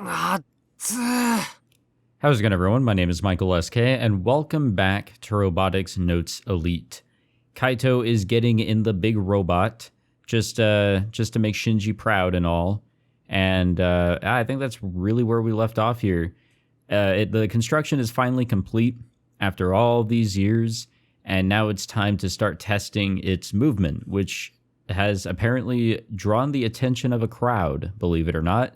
How's it going, everyone? My name is Michael SK, and welcome back to Robotics Notes Elite. Kaito is getting in the big robot, just to make Shinji proud and all. And I think that's really where we left off here. The construction is finally complete after all these years, and now it's time to start testing its movement, which has apparently drawn the attention of a crowd, believe it or not.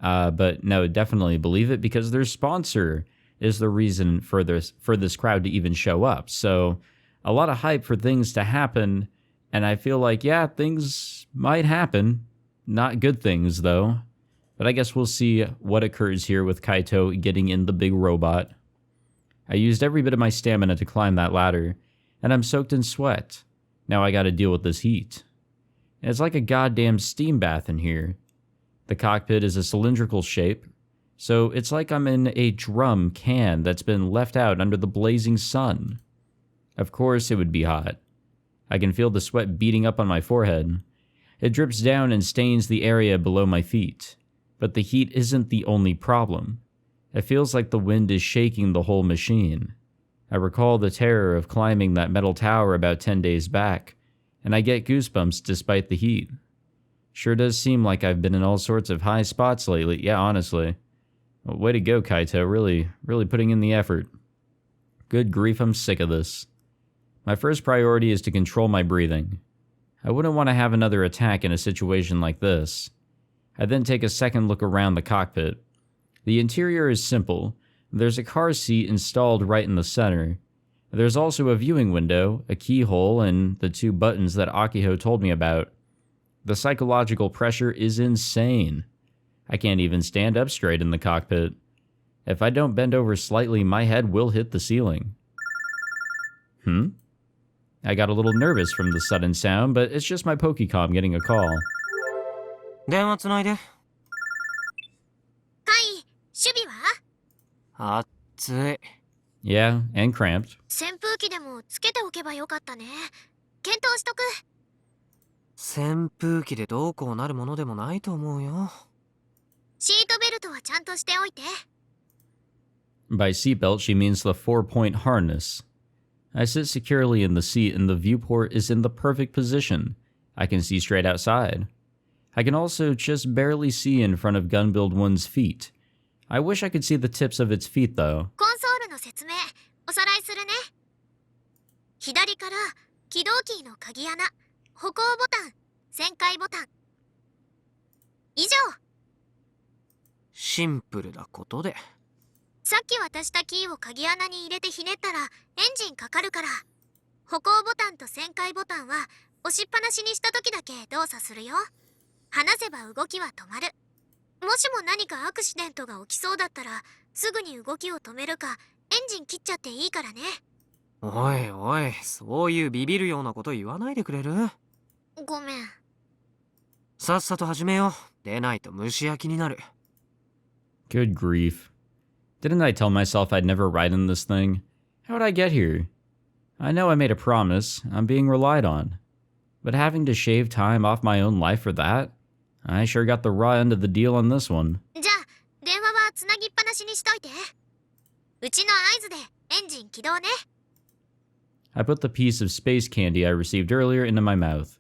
But no, definitely believe it, because their sponsor is the reason for this crowd to even show up. So a lot of hype for things to happen, and I feel like, yeah, things might happen. Not good things, though. But I guess we'll see what occurs here with Kaito getting in the big robot. I used every bit of my stamina to climb that ladder, and I'm soaked in sweat. Now I gotta deal with this heat. And it's like a goddamn steam bath in here. The cockpit is a cylindrical shape, so it's like I'm in a drum can that's been left out under the blazing sun. Of course it would be hot. I can feel the sweat beating up on my forehead. It drips down and stains the area below my feet. But the heat isn't the only problem. It feels like the wind is shaking the whole machine. I recall the terror of climbing that metal tower about 10 days back, and I get goosebumps despite the heat. Sure does seem like I've been in all sorts of high spots lately, yeah, honestly. Well, way to go, Kaito, really putting in the effort. Good grief, I'm sick of this. My first priority is to control my breathing. I wouldn't want to have another attack in a situation like this. I then take a second look around the cockpit. The interior is simple. There's a car seat installed right in the center. There's also a viewing window, a keyhole, and the two buttons that Akiho told me about. The psychological pressure is insane. I can't even stand up straight in the cockpit. If I don't bend over slightly, my head will hit the ceiling. I got a little nervous from the sudden sound, but it's just my Pokecom getting a call. 電話つないで。はい、守備は？暑い。Yeah, and cramped. 扇風機でもつけておけばよかったね。検討しとく。扇風機でどうこうなるものでもないと思うよ。シートベルトはちゃんとしておいて。By seatbelt, she means the 4-point harness. I sit securely in the seat, and the viewport is in the perfect position. I can see straight outside. I can also just barely see in front of Gunbuild 1's feet. I wish I could see the tips of its feet, though. コンソールの説明、おさらいするね。左から起動キーの鍵穴、歩行ボタン、旋回ボタン。以上。シンプルなことで。さっき渡したキーを鍵穴に入れてひねったらエンジンかかるから。歩行ボタンと旋回ボタンは押しっぱなしにした時だけ動作するよ。離せば動きは止まる。もしも何かアクシデントが起きそうだったらすぐに動きを止めるかエンジン切っちゃっていいからね。おいおい、そういうビビるようなこと言わないでくれる？ごめん。さっさと始めよう。でないと蒸し焼きになる。Good grief. Didn't I tell myself I'd never ride in this thing? How'd I get here? I know I made a promise. I'm being relied on. But having to shave time off my own life for that? I sure got the raw end of the deal on this one. じゃあ電話はつなぎっぱなしにしといて。うちの合図でエンジン起動ね。I put the piece of space candy I received earlier into my mouth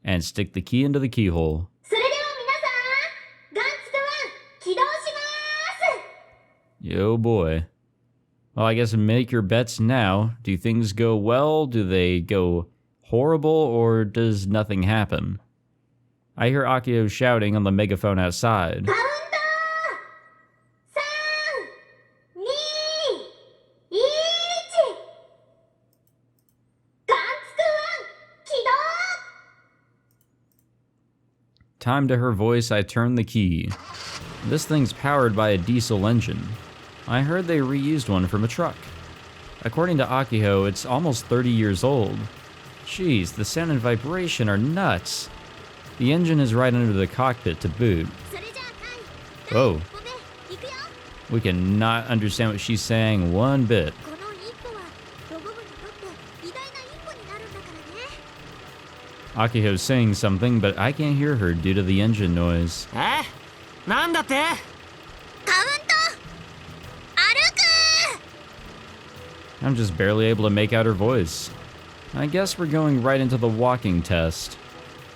and stick the key into the keyhole. それでは皆さん、ガンツク1起動します。 Yo boy. Well, I guess make your bets now. Do things go well? Do they go horrible? Or does nothing happen? I hear Akiho shouting on the megaphone outside. カウント3、2、1。ガンツク1起動。 Timed to her voice, I turn the key. This thing's powered by a diesel engine. I heard they reused one from a truck. According to Akiho, it's almost 30 years old. Jeez, the sound and vibration are nuts. The engine is right under the cockpit to boot. Whoa. We cannot understand what she's saying one bit. Akiho's saying something, but I can't hear her due to the engine noise. なんだって？カウント歩く I'm just barely able to make out her voice. I guess we're going right into the walking test.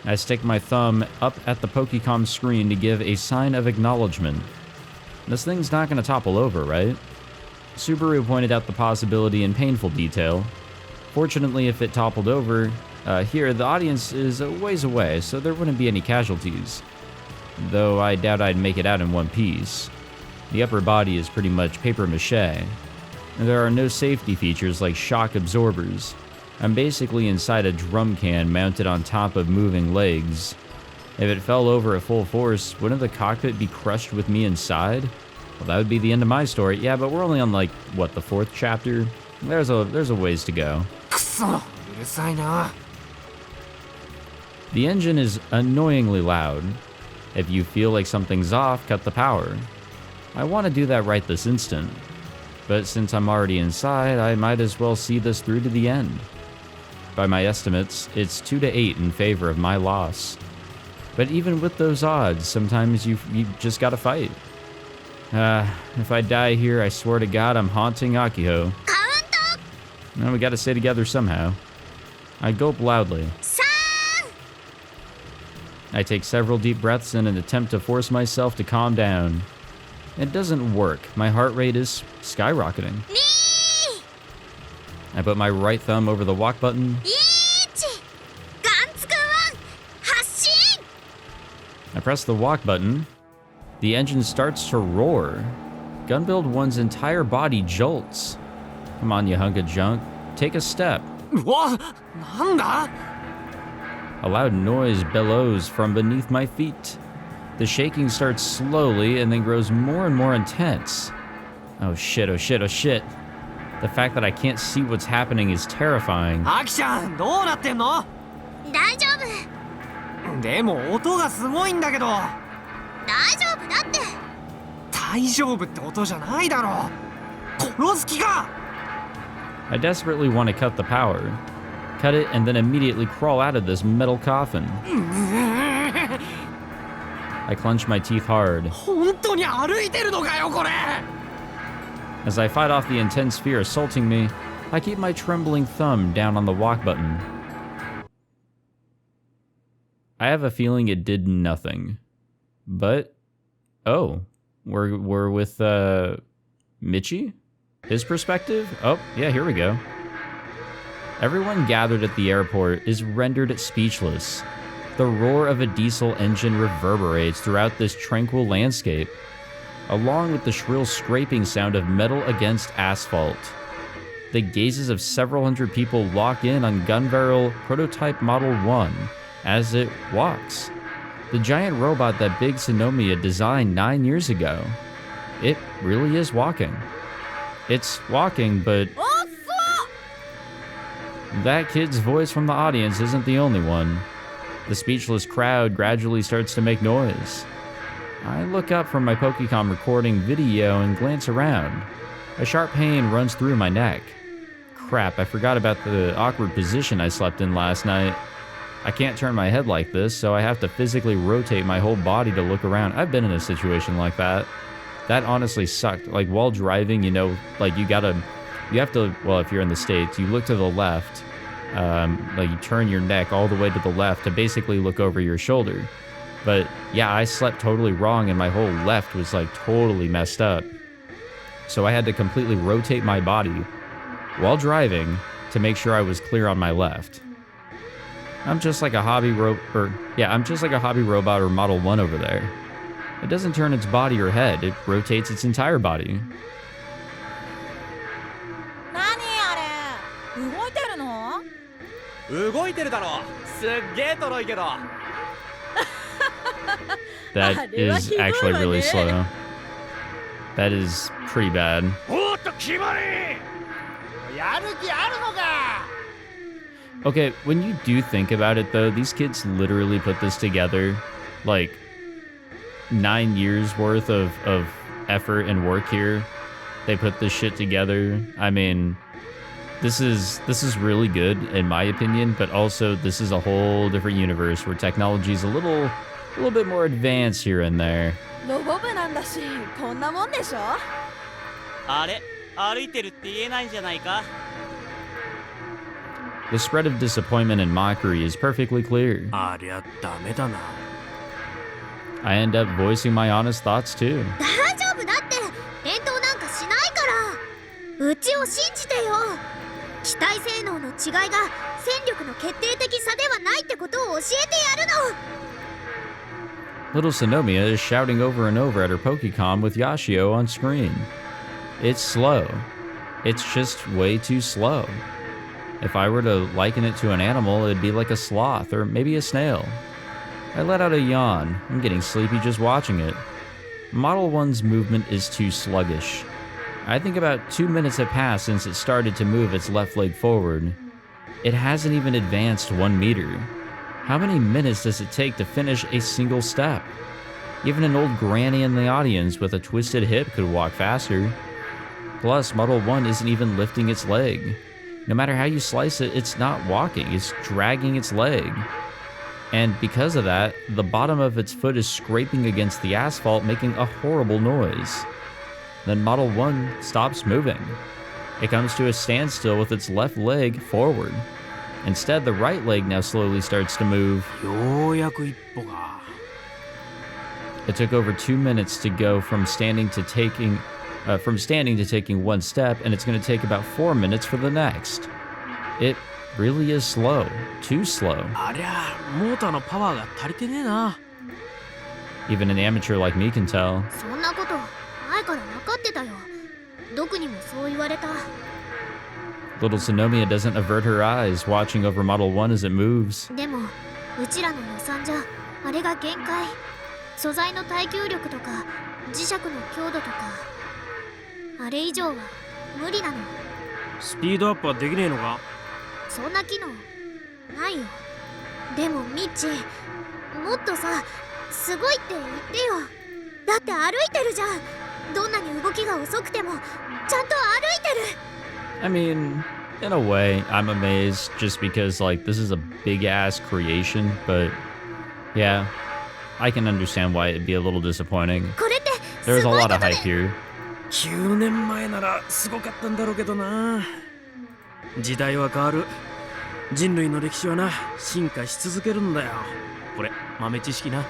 I stick my thumb up at the Pokecom screen to give a sign of acknowledgement. This thing's not going to topple over, right? Subaru pointed out the possibility in painful detail. Fortunately, if it toppled over, here the audience is a ways away, so there wouldn't be any casualties. Though I doubt I'd make it out in one piece. The upper body is pretty much paper mache. And there are no safety features like shock absorbers. I'm basically inside a drum can mounted on top of moving legs. If it fell over at full force, wouldn't the cockpit be crushed with me inside? Well, that would be the end of my story. Yeah, but we're only on like, what, the 4th chapter? There's a ways to go. くそ、うるさいな。 The engine is annoyingly loud. If you feel like something's off, cut the power. I want to do that right this instant. But since I'm already inside, I might as well see this through to the end. By my estimates, it's 2-8 in favor of my loss. But even with those odds, sometimes you just gotta fight. If I die here, I swear to God I'm haunting Akiho. カウント Well, we gotta stay together somehow. I gulp loudly. 3 I take several deep breaths in an attempt to force myself to calm down. It doesn't work. My heart rate is skyrocketing. 2 I put my right thumb over the walk button. 1ガンツくん発進 I press the walk button. The engine starts to roar. Gunbuild 1's entire body jolts. Come on, you hunk of junk. Take a step. うわ、なんだ A loud noise bellows from beneath my feet. The shaking starts slowly and then grows more and more intense. Oh shit, oh shit, oh shit. The fact that I can't see what's happening is terrifying. アキちゃん、どうなってんの？大丈夫でも音がすごいんだけど。大丈夫だって 大丈夫って音じゃないだろ。殺す気か I desperately want to cut the power. Cut it and then immediately crawl out of this metal coffin. I clench my teeth hard. 本当に歩いてるのかよこれ As I fight off the intense fear assaulting me, I keep my trembling thumb down on the walk button. I have a feeling it did nothing. But, oh, we're with, Michi? His perspective? Oh, yeah, here we go. Everyone gathered at the airport is rendered speechless. The roar of a diesel engine reverberates throughout this tranquil landscape, along with the shrill scraping sound of metal against asphalt. The gazes of several hundred people lock in on gun barrel prototype Model 1 as it walks. The giant robot that Big Senomiya designed 9 years ago. It really is walking. It's walking, but that kid's voice from the audience isn't the only one. The speechless crowd gradually starts to make noise. I look up from my Pokecom recording video and glance around. A sharp pain runs through my neck. Crap, I forgot about the awkward position I slept in last night. I can't turn my head like this, so I have to physically rotate my whole body to look around. I've been in a situation like that. That honestly sucked. Like, while driving, you know, like, you have to, well, if you're in the States, you look to the left, like, you turn your neck all the way to the left to basically look over your shoulder. But, yeah, I slept totally wrong, and my whole left was, like, totally messed up. So I had to completely rotate my body while driving to make sure I was clear on my left. I'm just like a hobby robot or Model 1 over there. It doesn't turn its body or head, it rotates its entire body. 何あれ動いてるの動いてるだろすっげえとろいけど That is actually really slow. That is pretty bad. おっと決まりやる気あるのか Okay, when you do think about it though, these kids literally put this together, like 9 years worth of effort and work here. They put this shit together. I mean, this is really good in my opinion, but also this is a whole different universe where technology is a little A little bit more advanced here and there. ロボ部なんだしこんなもんでしょ。あれ歩いてるって言えないんじゃないか。 The spread of disappointment and mockery is perfectly clear. ありゃダメだな。 I end up voicing my honest thoughts too. 大丈夫だって返答なんかしないからうちを信じてよ機体性能の違いが戦力の決定的差ではないってことを教えてやるの Little Senomiya is shouting over and over at her Pokecom with Yashio on screen. It's slow. It's just way too slow. If I were to liken it to an animal, it'd be like a sloth or maybe a snail. I let out a yawn. I'm getting sleepy just watching it. Model 1's movement is too sluggish. I think about 2 minutes have passed since it started to move its left leg forward. It hasn't even advanced 1 meter. How many minutes does it take to finish a single step? Even an old granny in the audience with a twisted hip could walk faster. Plus, Model 1 isn't even lifting its leg. No matter how you slice it, it's not walking, it's dragging its leg. And because of that, the bottom of its foot is scraping against the asphalt, making a horrible noise. Then Model 1 stops moving. It comes to a standstill with its left leg forward. Instead, the right leg now slowly starts to move. ようやく一歩が。 It took over 2 minutes to go from standing to taking 1 step, and it's going to take about 4 minutes for the next. It really is slow. Too slow. ありゃモーターのパワーが足りてねえな。 Even an amateur like me can tell. そんなこと前から分かってたよどこにもそう言われた Little Senomiya doesn't avert her eyes, watching over Model 1 as it moves. でもうちらの予算じゃあれが限界素材の耐久力とか磁石の強度とかあれ以上は無理なのスピードアップはできねえのか。そんな機能ないよでもミッチもっとさすごいって言ってよだって歩いてるじゃんどんなに動きが遅くてもちゃんと歩いてる I mean, in a way, I'm amazed just because, like, this is a big-ass creation, but yeah, I can understand why it'd be a little disappointing. これって There's す a ごい lot こ of とで hype here. 9年前ならすごかったんだろうけどな。時代は変わる。人類の歴史はな進化し続けるんだよ。これ豆知識な。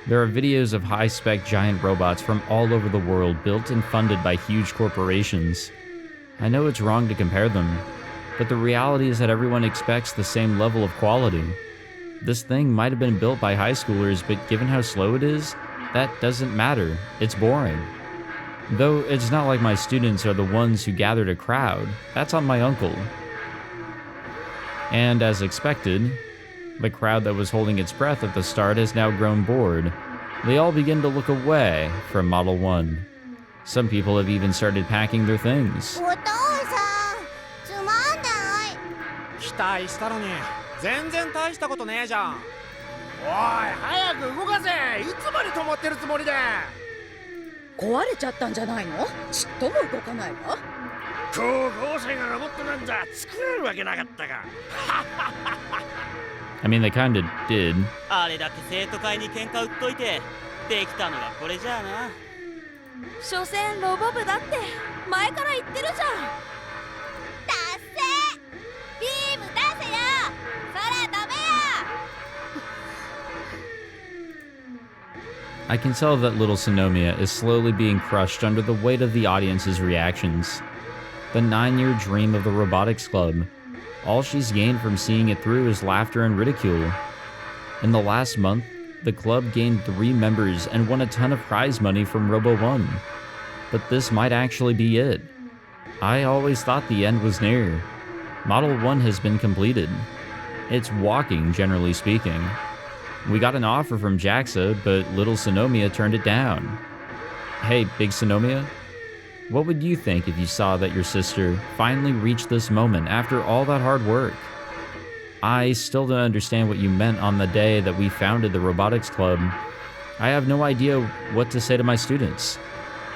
There are videos of high-spec giant robots from all over the world built and funded by huge corporations. I know it's wrong to compare them, but the reality is that everyone expects the same level of quality. This thing might have been built by high schoolers, but given how slow it is, that doesn't matter. It's boring. Though it's not like my students are the ones who gathered a crowd. That's on my uncle. And as expected, the crowd that was holding its breath at the start has now grown bored. They all begin to look away from Model 1. Some people have even started packing their things. お父さんつまんない期待したのに全然大したことねえじゃん。おい早く動かせ。いつまで止まってるつもりだ。壊れちゃったんじゃないの？ちっとも動かないわ。高校生がロボットなんざ作れるわけなかったか。I mean, they kinda did. あれだけ生徒会に喧嘩売っといてできたのがこれじゃあな。所詮ロボ部だって前から言ってるじゃん。達成！ビーム出せよ！空飛べよ！ I can tell that little Senomiya is slowly being crushed under the weight of the audience's reactions. The 9-year dream of the Robotics Club. All she's gained from seeing it through is laughter and ridicule. In the last month, the club gained 3 members and won a ton of prize money from Robo 1. But this might actually be it. I always thought the end was near. Model 1 has been completed. It's walking, generally speaking. We got an offer from JAXA, but little Senomiya turned it down. Hey, big Senomiya, what would you think if you saw that your sister finally reached this moment after all that hard work? I still don't understand what you meant on the day that we founded the Robotics Club. I have no idea what to say to my students.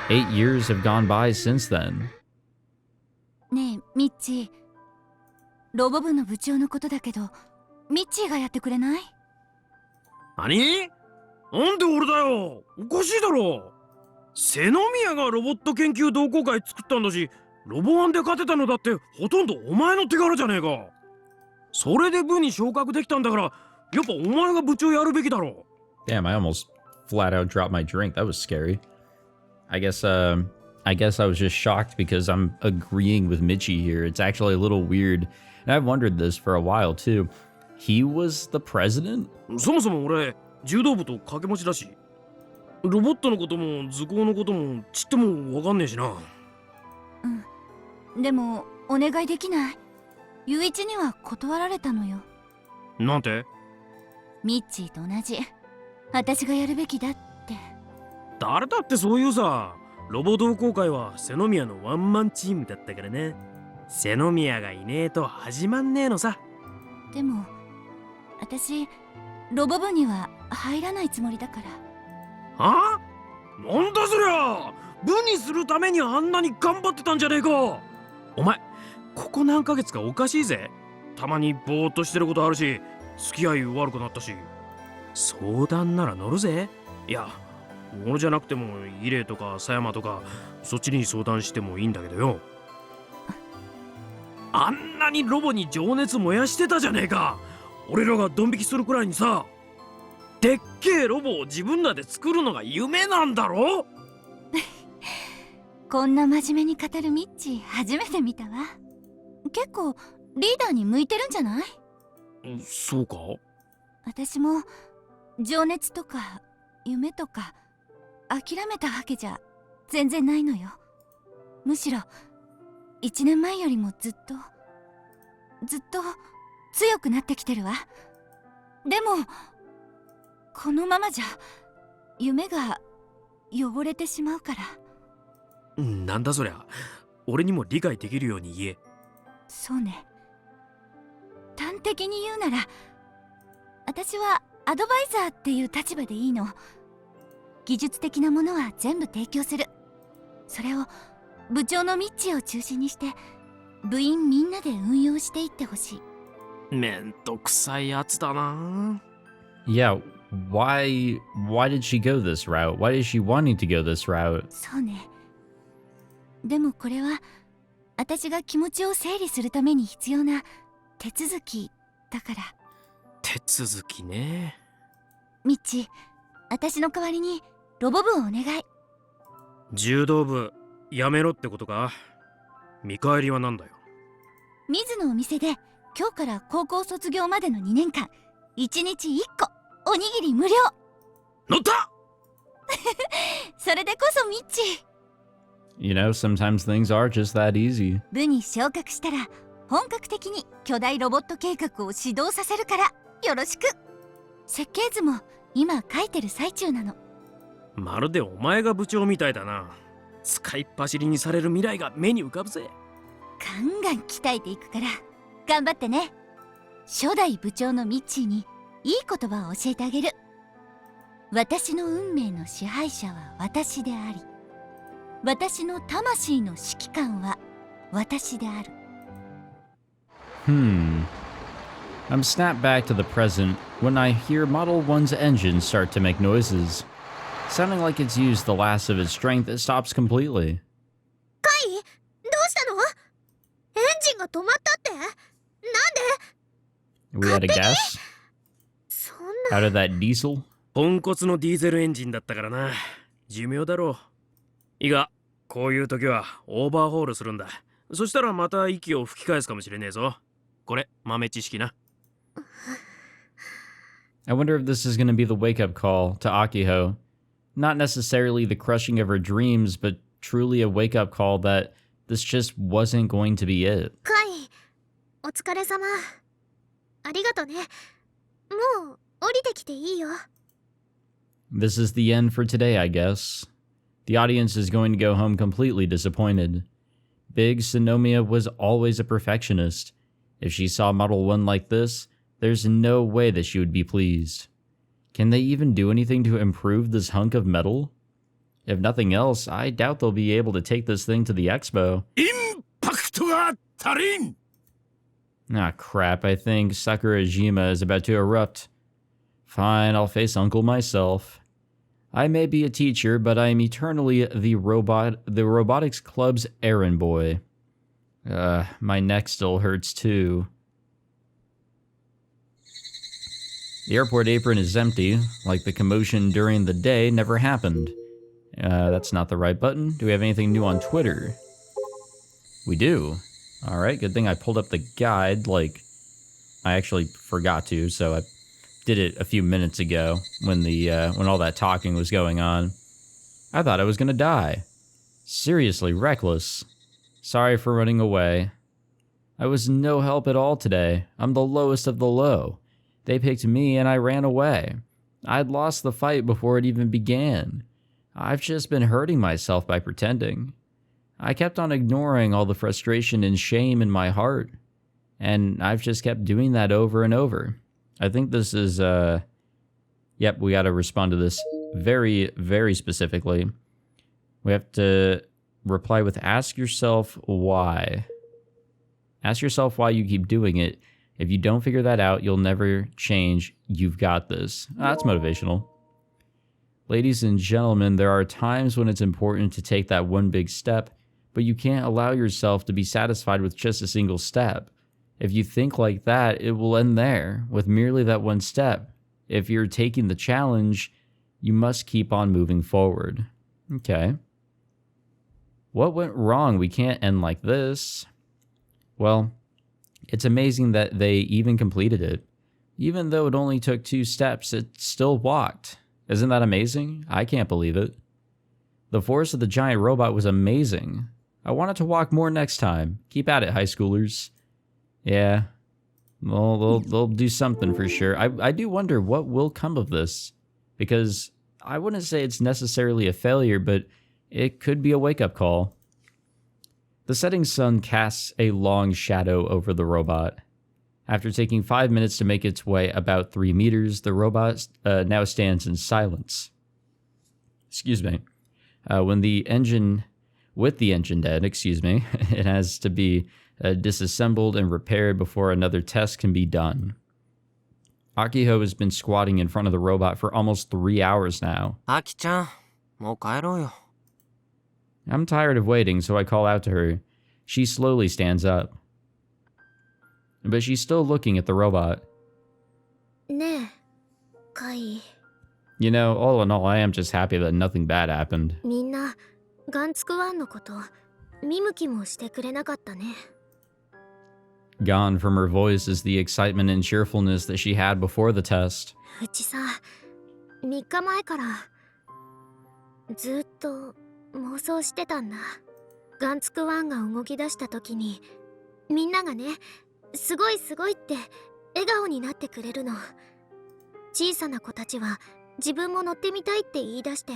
8 years have gone by since then. ねえミッチー、ロボ部の部長のことだけどミッチーがやってくれない？何？なんで俺だよ。おかしいだろ。瀬ノ宮がロボット研究同好会作ったんだし、ロボワンで勝てたのだってほとんどお前の手柄じゃねえか。それで部に昇格できたんだから、やっぱお前が部長やるべきだろ。Damn, I almost flat out dropped my drink. That was scary. I guess I was just shocked because I'm agreeing with Michi here. It's actually a little weird. And I've wondered this for a while too. He was the president? そもそも俺、柔道部と掛け持ちだし、ロボットのことも図工のこともちっともわかんねえしな。でもお願いできない？雄一には断られたのよ。なんて？ミッチーと同じ。私がやるべきだって。誰だってそういうさ。ロボ同好会は瀬ノ宮のワンマンチームだったからね。瀬ノ宮がいねえと始まんねえのさ。でも私ロボ部には入らないつもりだから。はあ？なんだそりゃ。部にするためにあんなに頑張ってたんじゃねえか。お前ここ何ヶ月かおかしいぜ。たまにぼーっとしてることあるし、付き合い悪くなったし。相談なら乗るぜ。いや俺じゃなくてもイレとか狭山とかそっちに相談してもいいんだけどよ。あんなにロボに情熱燃やしてたじゃねえか。俺らがドン引きするくらいにさ。でっけえロボを自分らで作るのが夢なんだろ。こんな真面目に語るミッチー初めて見たわ。結構リーダーに向いてるんじゃない？そうか？私も情熱とか夢とか諦めたわけじゃ全然ないのよ。むしろ1年前よりもずっと強くなってきてるわ。でもこのままじゃ夢が汚れてしまうから。なんだそりゃ。俺にも理解できるように言え。そうね。端的に言うなら私はアドバイザーっていう立場でいいの。技術的なものは全部提供する。それを部長のミッチーを中心にして部員みんなで運用していってほしい。めんどくさいやつだな。 Yeah, why did she go this route? Why is she wanting to go this route? そうね。でもこれは私が気持ちを整理するために必要な手続きだから。手続きね。ミッチー、私の代わりにロボ部をお願い。柔道部やめろってことか？見返りはなんだよ。水野お店で今日から高校卒業までの2年間1日1個おにぎり無料。乗った。それでこそミッチー。You know, sometimes things are just that easy. 部に昇格したら本格的に巨大ロボット計画を始動させるからよろしく。設計図も今書いてる最中なの。まるでお前が部長みたいだな。使いっ走りにされる未来が目に浮かぶぜ。ガンガン鍛えていくから頑張ってね。初代部長のミッチーにいい言葉を教えてあげる。私の運命の支配者は私であり、私の魂の指揮官は私である。I'm snapped back to the present when I hear Model 1's engine start to make noises. Sounding like it's used the last of its strength, it stops completely. カイ、どうしたの？エンジンが止まったって？なんで？ We had a guess? そんな。 Out of that diesel? ポンコツのディーゼルエンジンだったからな。寿命だろう。いいが、こういう時はオーバーホールするんだ。そしたらまた息を吹き返すかもしれねえぞ。これ豆知識な。I wonder if this is going to be the wake-up call to Akiho. Not necessarily the crushing of her dreams, but truly a wake-up call that this just wasn't going to be it. カイ、お疲れ様。ありがとね。もう降りてきていいよ。This is the end for today, I guess. The audience is going to go home completely disappointed. Big Senomiya was always a perfectionist. If she saw Model 1 like this, there's no way that she would be pleased. Can they even do anything to improve this hunk of metal? If nothing else, I doubt they'll be able to take this thing to the expo. Ah, crap, I think Sakurajima is about to erupt. Fine, I'll face Uncle myself. I may be a teacher, but I am eternally the Robotics Club's errand boy. My neck still hurts too. The airport apron is empty, like the commotion during the day never happened. That's not the right button. Do we have anything new on Twitter? We do. Alright, good thing I pulled up the guide, like I actually forgot to, so I did it a few minutes ago when when all that talking was going on. I thought I was gonna die. Seriously reckless. Sorry for running away. I was no help at all today. I'm the lowest of the low. They picked me and I ran away. I'd lost the fight before it even began. I've just been hurting myself by pretending. I kept on ignoring all the frustration and shame in my heart. And I've just kept doing that over and over. I think this is, yep, we gotta respond to this very, very specifically. We have to reply with ask yourself why. Ask yourself why you keep doing it. If you don't figure that out, you'll never change. You've got this. That's motivational. Ladies and gentlemen, there are times when it's important to take that one big step, but you can't allow yourself to be satisfied with just a single step. If you think like that, it will end there, with merely that one step. If you're taking the challenge, you must keep on moving forward. Okay. What went wrong? We can't end like this. Well, it's amazing that they even completed it. Even though it only took 2 steps, it still walked. Isn't that amazing? I can't believe it. The force of the giant robot was amazing. I wanted to walk more next time. Keep at it, high schoolers. Yeah. Well, they'll do something for sure. I do wonder what will come of this. Because I wouldn't say it's necessarily a failure, but it could be a wake-up call. The setting sun casts a long shadow over the robot. After taking 5 minutes to make its way about 3 meters, the robot now stands in silence. Excuse me. With the engine dead, it has to be disassembled and repaired before another test can be done. Akiho has been squatting in front of the robot for almost 3 hours now. Aki-chan, もう帰ろうよ。 I'm tired of waiting, so I call out to her. She slowly stands up. But she's still looking at the robot. ねえ、カイ。 You know, all in all, I am just happy that nothing bad happened. みんな、ガンツクワンのこと、見向きもしてくれなかったね。 Gone from her voice is the excitement and cheerfulness that she had before the test. うちさ、3日前から、ずっと妄想してたんだ。ガンツクワンが動き出した時に、みんながね、すごいすごいって笑顔になってくれるの。小さな子たちは自分も乗ってみたいって言い出して、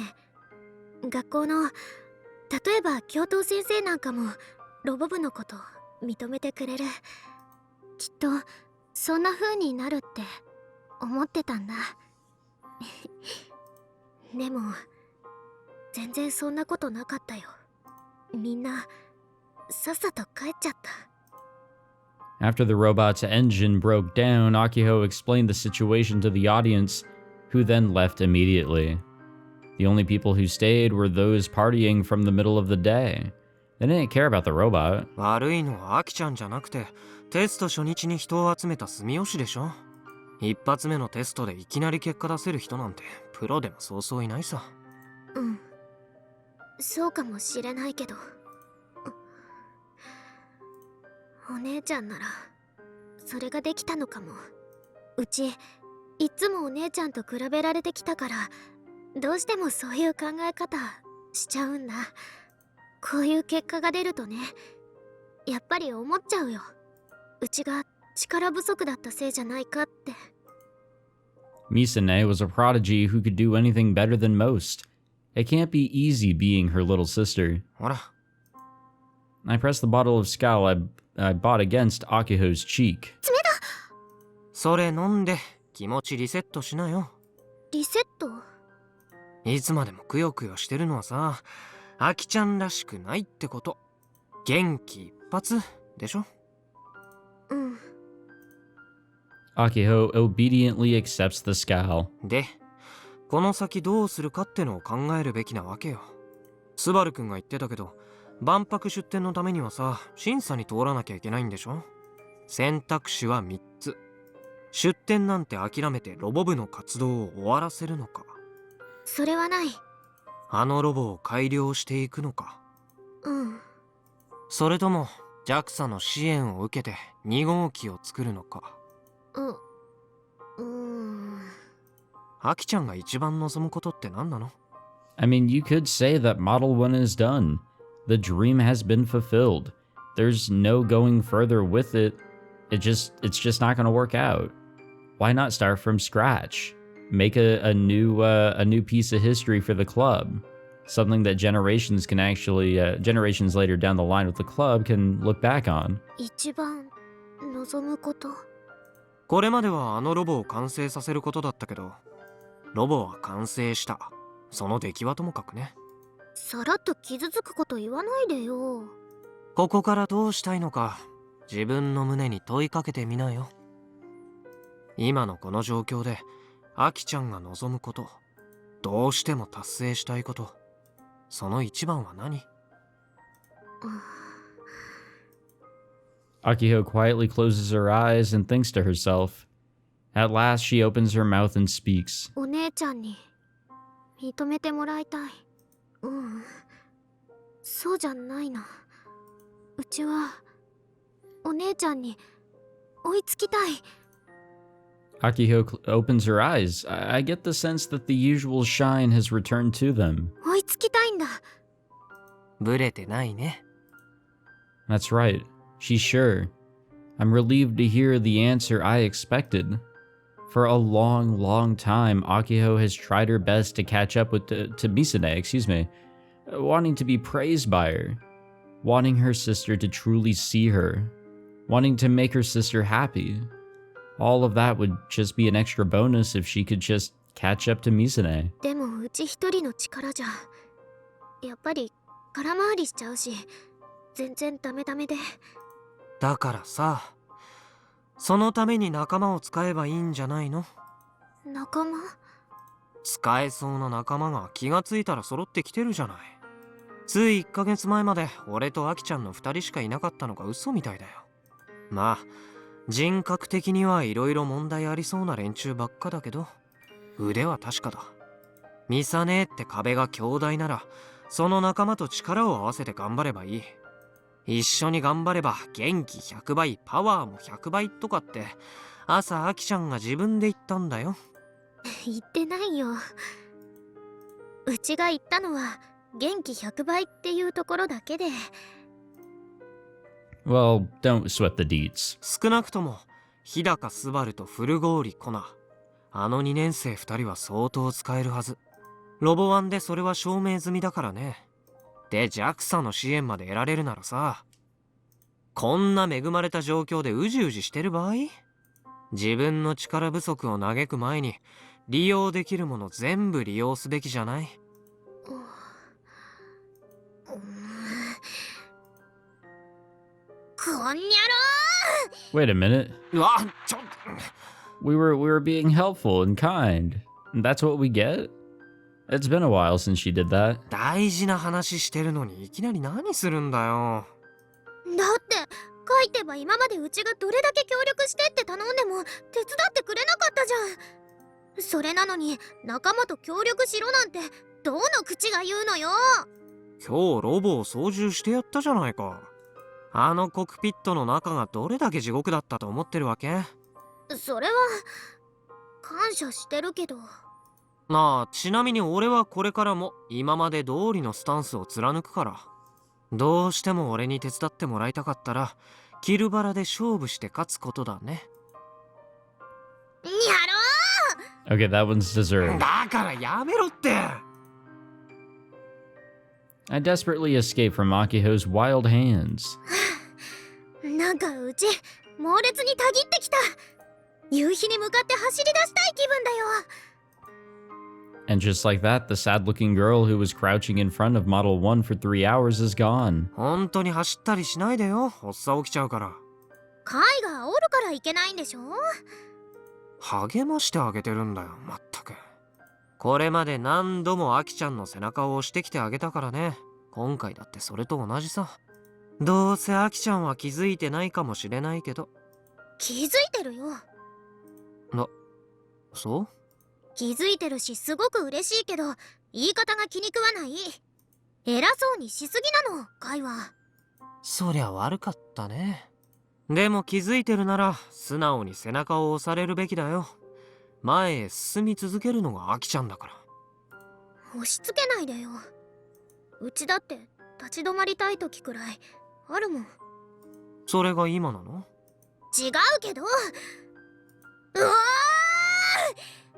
学校の、例えば教頭先生なんかもロボ部のこと認めてくれる。きっとそんな風になるって思ってたんだ。でも全然そんなことなかったよ。みんなさっさと帰っちゃった。 After the robot's engine broke down, Akiho explained the situation to the audience, who then left immediately. The only people who stayed were those partying from the middle of the day. They didn't care about the robot. 悪いのはアキちゃんじゃなくて、テスト初日に人を集めた住吉でしょ。一発目のテストでいきなり結果出せる人なんてプロでもそうそういないさ。うん、そうかもしれないけど、お姉ちゃんならそれができたのかも。うちいつもお姉ちゃんと比べられてきたから、どうしてもそういう考え方しちゃうんだ。こういう結果が出るとね、やっぱり思っちゃうよ。うちが力不足だったせいじゃないかって。 Misane was a prodigy who could do anything better than most. It can't be easy being her little sister. ほら。 I pressed the bottle of Scowl I bought against Akiho's cheek. それ飲んで気持ちリセットしなよ。リセット？いつまでもくよくよしてるのはさ、アキちゃんらしくないってこと。元気一発でしょ。うん。Akiho obediently accepts the scowl. で、この先どうするかってのを考えるべきなわけよ。スバル君が言ってたけど、万博出展のためにはさ、審査に通らなきゃいけないんでしょ。選択肢は3つ。出展なんて諦めてロボ部の活動を終わらせるのか、それはない。あのロボを改良していくのか、うん。それとも JAXA の支援を受けて2号機を作るのか。アキちゃんが一番望むことって何なの？ I mean, you could say that Model 1 is done. The dream has been fulfilled. There's no going further with it. It's just not going to work out. Why not start from scratch? Make a new piece of history for the club. Something that generations can actually, generations later down the line with the club can look back on. 一番望むこと。これまではあのロボを完成させることだったけど、ロボは完成した。その出来はともかくね。さらっと傷つくこと言わないでよ。ここからどうしたいのか、自分の胸に問いかけてみなよ。今のこの状況で、アキちゃんが望むこと、どうしても達成したいこと、その一番は何？ Akiho quietly closes her eyes and thinks to herself. At last, she opens her mouth and speaks. お姉ちゃんに認めてもらいたい。そうじゃないな。うちはお姉ちゃんに追いつきたい。Akiho opens her eyes. I get the sense that the usual shine has returned to them. 追いつきたいんだ。ブレてないね。 That's right. She's sure. I'm relieved to hear the answer I expected. For a long, long time, Akiho has tried her best to catch up with to Misane, wanting to be praised by her, wanting her sister to truly see her, wanting to make her sister happy. All of that would just be an extra bonus if she could just catch up to Misane. でもうち一人の力じゃやっぱり空回りしちゃうし、全然ダメで。だからさ、そのために仲間を使えばいいんじゃないの？仲間？使えそうな仲間が気がついたら揃ってきてるじゃない。つい1ヶ月前まで俺とアキちゃんの2人しかいなかったのが嘘みたいだよ。まあ人格的にはいろいろ問題ありそうな連中ばっかだけど、腕は確かだ。ミサネって壁が強大なら、その仲間と力を合わせて頑張ればいい。一緒に頑張れば元気100倍、パワーも100倍とかって朝アキちゃんが自分で言ったんだよ。言ってないよ。うちが言ったのは元気100倍っていうところだけで。Well, don't sweat the deeds. 少なくとも日高スバルと古郡コナ、あの2年生2人は相当使えるはず。ロボ1でそれは証明済みだからね。で JAXA の支援まで得られるならさ、こんな恵まれた状況でうじうじしてる場合、自分の力不足を嘆く前に利用できるもの全部利用すべきじゃない？こんにゃろー。 Wait a minute. うわ、ちょっ。 We were being helpful and kind. That's what we get? It's been a while since she did that. 大事な話してるのにいきなり何するんだよ。だって書いてば今までうちがどれだけ協力してって頼んでも手伝ってくれなかったじゃん。それなのに仲間と協力しろなんてどの口が言うのよ。今日ロボを操縦してやったじゃないか。あのコックピットの中がどれだけ地獄だったと思ってるわけ？それは感謝してるけど。まあちなみに俺はこれからも今まで通りのスタンスを貫くから、どうしても俺に手伝ってもらいたかったらキルバラで勝負して勝つことだね。やろ Okay, that one's deserved. だからやめろって。 I desperately escape from Akiho's wild hands. う。なんかうち猛烈にたぎってきた。夕日に向かって走り出したい気分だよ。And just like that, the sad-looking girl who was crouching in front of Model 1 for 3 hours is gone. 本当に走ったりしないでよ。発作起きちゃうから。カイが煽るからいけないんでしょ。励ましてあげてるんだよ、まったく。これまで何度もアキちゃんの背中を押してきてあげたからね。今回だってそれと同じさ。どうせアキちゃんは気づいてないかもしれないけど。気づいてるよ。そう？気づいてるしすごく嬉しいけど、言い方が気に食わない。偉そうにしすぎなの、カイは。そりゃ悪かったね。でも気づいてるなら素直に背中を押されるべきだよ。前へ進み続けるのがアキちゃんだから。押し付けないでよ。うちだって立ち止まりたい時くらいあるもん。それが今なの？違うけど。うおー、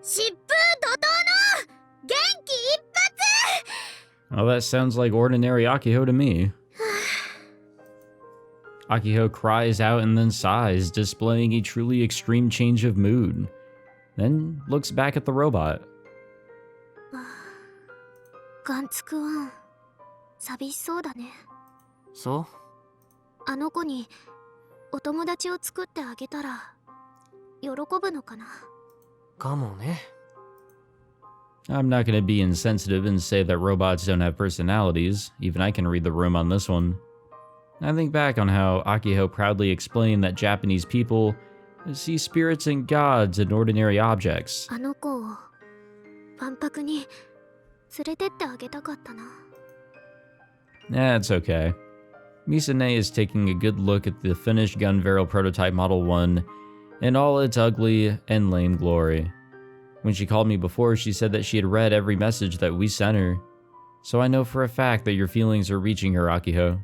疾風怒涛の元気一発。 Well, that sounds like ordinary Akiho to me. Akiho cries out and then sighs, displaying a truly extreme change of mood. Then looks back at the robot. ガンツクワン、寂しそうだね。そう？あの子にお友達を作ってあげたら喜ぶのかな。かもね。I'm not going to be insensitive and say that robots don't have personalities. Even I can read the room on this one. I think back on how Akiho proudly explained that Japanese people see spirits and gods in ordinary objects. あの子を万博に連れてってあげたかったな。That's okay. Misane is taking a good look at the finished gun barrel prototype Model 1 in all its ugly and lame glory. When she called me before, she said that she had read every message that we sent her. So I know for a fact that your feelings are reaching her, Akiho.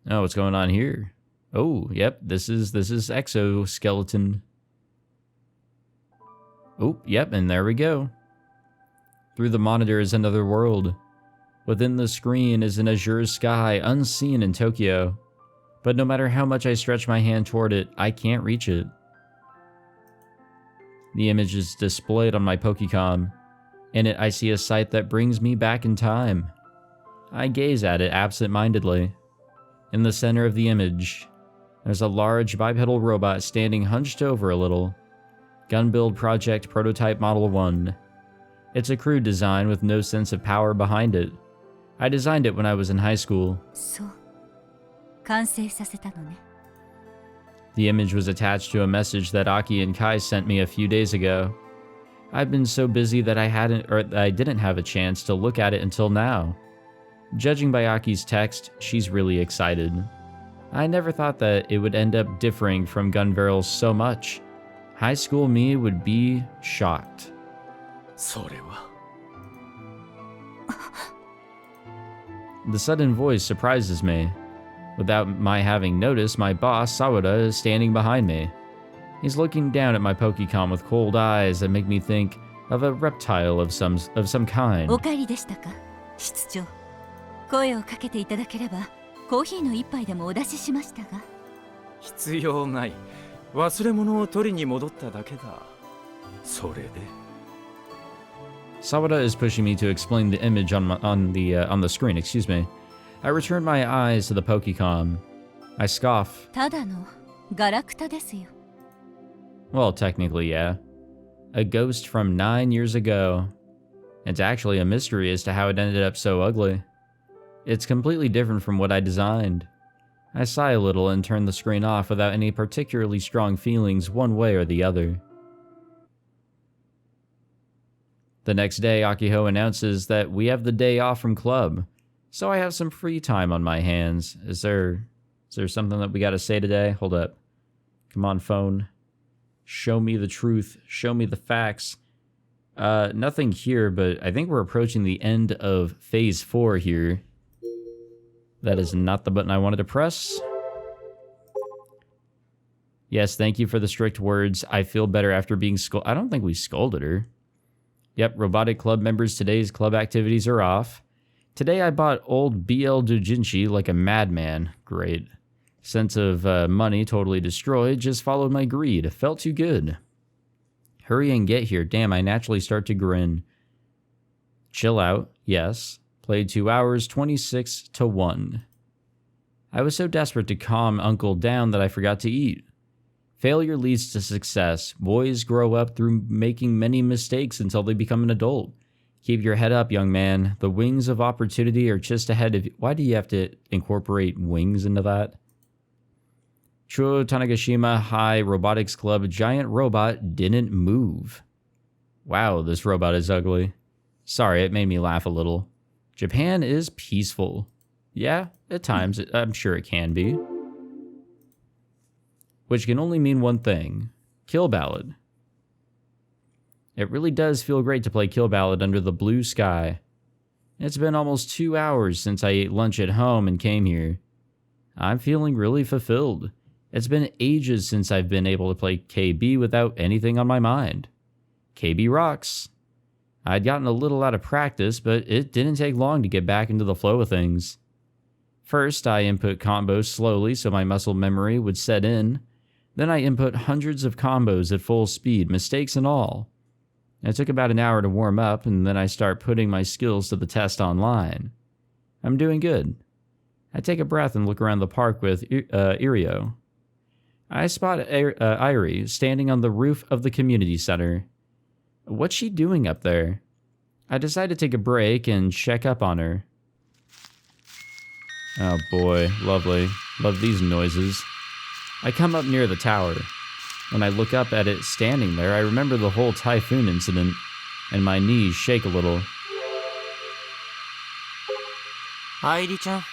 Oh, what's going on here? Oh, yep, this is exoskeleton. Oh, yep, and there we go. Through the monitor is another world. Within the screen is an azure sky unseen in Tokyo. But no matter how much I stretch my hand toward it, I can't reach it. The image is displayed on my Pokécom. In it, I see a sight that brings me back in time. I gaze at it absent-mindedly. In the center of the image, there's a large bipedal robot standing hunched over a little. Gun Build Project Prototype Model 1. It's a crude design with no sense of power behind it. I designed it when I was in high school. そう。完成させたのね。The image was attached to a message that Aki and Kai sent me a few days ago. I've been so busy that I didn't have a chance to look at it until now. Judging by Aki's text, she's really excited. I never thought that it would end up differing from gun barrels so much. High school me would be shocked. それは。 The sudden voice surprises me. Without my having noticed, my boss, Sawada, is standing behind me. He's looking down at my Pokécom with cold eyes that make me think of a reptile of some kind. お帰りでしたか、室長。声をかけていただければ、コーヒーの一杯でもお出ししましたが。必要ない。忘れ物を取りに戻っただけだ。それで。Sawada is pushing me to explain the image on the screen. Excuse me. I return my eyes to the Pokécom. I scoff. ただのガラクタですよ。 Well, technically, yeah. A ghost from 9 years ago. It's actually a mystery as to how it ended up so ugly. It's completely different from what I designed. I sigh a little and turn the screen off without any particularly strong feelings one way or the other. The next day, Akiho announces that we have the day off from club, so I have some free time on my hands. Is there something that we gotta say today? Hold up. Come on, phone. Show me the truth. Show me the facts. Nothing here, but I think we're approaching the end of Phase 4 here. That is not the button I wanted to press. Yes, thank you for the strict words. I feel better after being scolded. I don't think we scolded her. Yep, Robotic Club members, today's club activities are off. Today I bought old BL Doujinshi like a madman. Great. Sense of money totally destroyed, just followed my greed. Felt too good. Hurry and get here. Damn, I naturally start to grin. Chill out. Yes. Played 2 hours, 26 to 1. I was so desperate to calm Uncle down that I forgot to eat. Failure leads to success. Boys grow up through making many mistakes until they become an adult. Keep your head up, young man. The wings of opportunity are just ahead of you. Why do you have to incorporate wings into that? Chuo Tanegashima High Robotics Club. Giant robot didn't move. Wow, this robot is ugly. Sorry, it made me laugh a little. Japan is peaceful. Yeah, at times, I'm sure it can be. Which can only mean one thing. Kill Ballad. It really does feel great to play Kill Ballad under the blue sky. It's been almost 2 hours since I ate lunch at home and came here. I'm feeling really fulfilled. It's been ages since I've been able to play KB without anything on my mind. KB rocks. I'd gotten a little out of practice, but it didn't take long to get back into the flow of things. First, I input combos slowly so my muscle memory would set in. Then I input hundreds of combos at full speed, mistakes and all. It took about an hour to warm up, and then I start putting my skills to the test online. I'm doing good. I take a breath and look around the park with Irio. I spot Irie standing on the roof of the community center. What's she doing up there? I decide to take a break and check up on her. Oh boy, lovely. Love these noises. I come up near the tower. When I look up at it standing there, I remember the whole typhoon incident, and my knees shake a little. Airi-chan.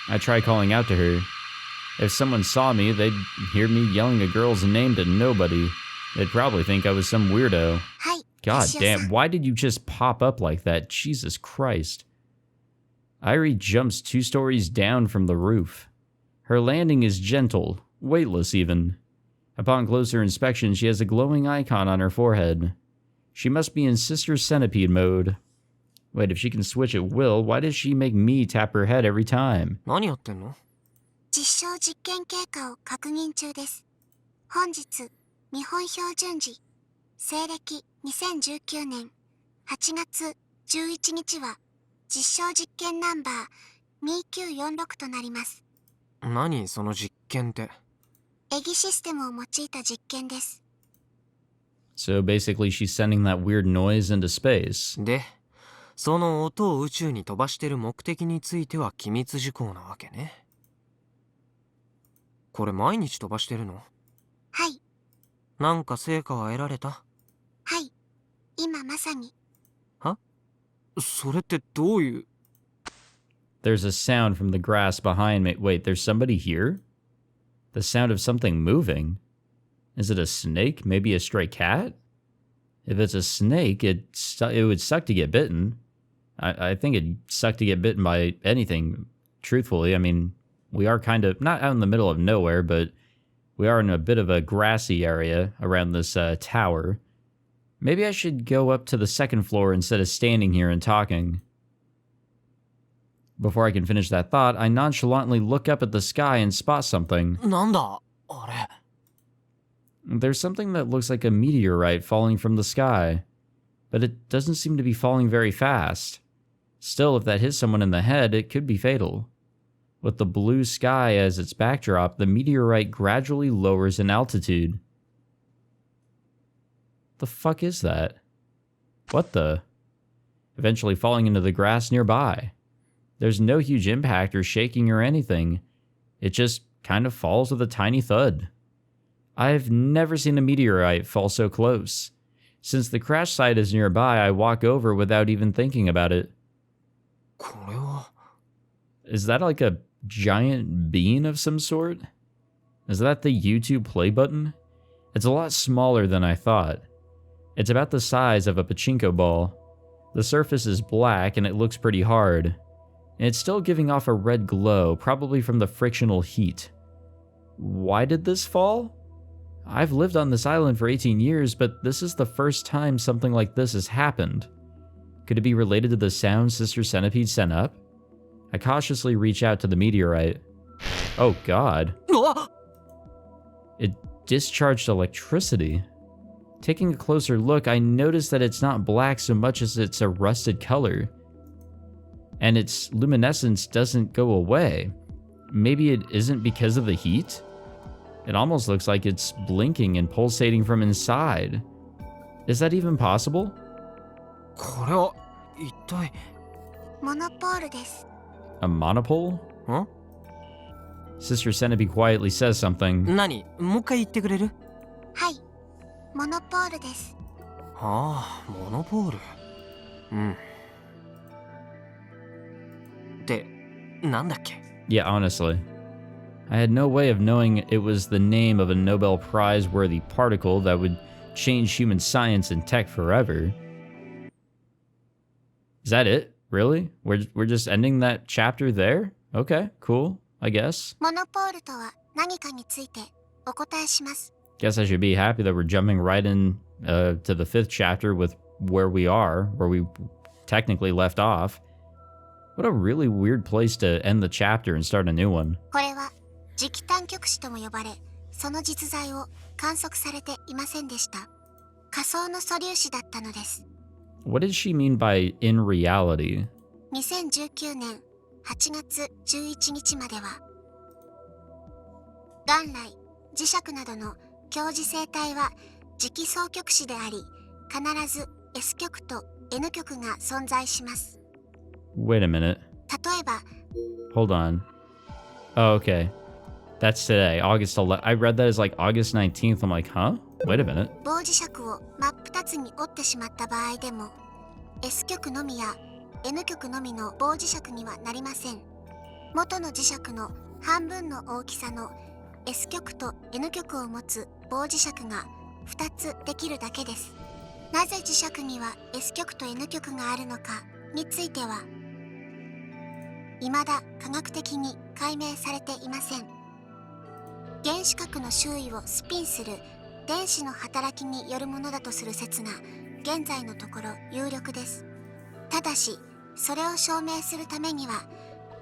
I try calling out to her. If someone saw me, they'd hear me yelling a girl's name to nobody. They'd probably think I was some weirdo. God damn, why did you just pop up like that? Jesus Christ. Irie jumps 2 stories down from the roof. Her landing is gentle, weightless even. Upon closer inspection, she has a glowing icon on her forehead. She must be in Sister Centipede mode. Wait, if she can switch at will, why does she make me tap her head every time? 何やってんの？実証実験経過を確認中です。本日、日本標準時、西暦2019年8月11日は実証実験ナンバー2946となります。何その実験って。エギシステムを用いた実験です。So basically she's sending that weird noise into space. で、その音を宇宙に飛ばしてる目的については機密事項なわけね。これ毎日飛ばしてるの？はい。なんか成果は得られた？はい。今まさに。は？それってどういう？ There's a sound from the grass behind me. Wait, there's somebody here? The sound of something moving? Is it a snake? Maybe a stray cat? If it's a snake, it would suck to get bitten. I think it'd suck to get bitten by anything, truthfully. I mean, we are kind of, not out in the middle of nowhere, but we are in a bit of a grassy area around this tower. Maybe I should go up to the second floor instead of standing here and talking. Before I can finish that thought, I nonchalantly look up at the sky and spot something. なんだあれ。 There's something that looks like a meteorite falling from the sky, but it doesn't seem to be falling very fast. Still, if that hits someone in the head, it could be fatal. With the blue sky as its backdrop, the meteorite gradually lowers in altitude. The fuck is that? What the? Eventually falling into the grass nearby. There's no huge impact or shaking or anything. It just kind of falls with a tiny thud. I've never seen a meteorite fall so close. Since the crash site is nearby, I walk over without even thinking about it. これは。 Is that like a giant bean of some sort? Is that the YouTube play button? It's a lot smaller than I thought. It's about the size of a pachinko ball. The surface is black and it looks pretty hard. And it's still giving off a red glow, probably from the frictional heat. Why did this fall? I've lived on this island for 18 years, but this is the first time something like this has happened. Could it be related to the sound Sister Centipede sent up? I cautiously reach out to the meteorite. Oh god. It discharged electricity. Taking a closer look, I notice that it's not black so much as it's a rusted color. And its luminescence doesn't go away. Maybe it isn't because of the heat? It almost looks like it's blinking and pulsating from inside. Is that even possible? これは一体。モノポールです。 A monopole? ん？ Sister Centipede quietly says something. 何？もう一回言ってくれる？はい、モノポールです。ああ、モノポール。うん。で、なんだっけ？ Yeah, honestly. I had no way of knowing it was the name of a Nobel Prize-worthy particle that would change human science and tech forever. Is that it? Really? We're just ending that chapter there? Okay, cool, I guess. モノポールとは何かについてお答えします。 Guess I should be happy that we're jumping right in to the 5th chapter with where we are, where we technically left off. What a really weird place to end the chapter and start a new one. これは磁気単極子とも呼ばれ、その実在を観測されていませんでした。仮想の素粒子だったのです。 What did she mean by in reality? 2019年8月11日までは、元来磁石などの強磁性体は磁気双極子であり、必ず S 極と N 極が存在します。 Wait a minute. 例えば、 Hold on. Oh, okay. That's today, August 11th. I read that as like August 19th. I'm like, huh? Wait a minute. 棒磁石を真っ二つに折ってしまった場合でも、S 極のみや N 極のみの棒磁石にはなりません。元の磁石の半分の大きさの S 極と N 極を持つ棒磁石が2つできるだけです。なぜ磁石には S 極と N 極があるのかについては、未だ科学的に解明されていません。原子核の周囲をスピンする電子の働きによるものだとする説が現在のところ有力です。ただし、それを証明するためには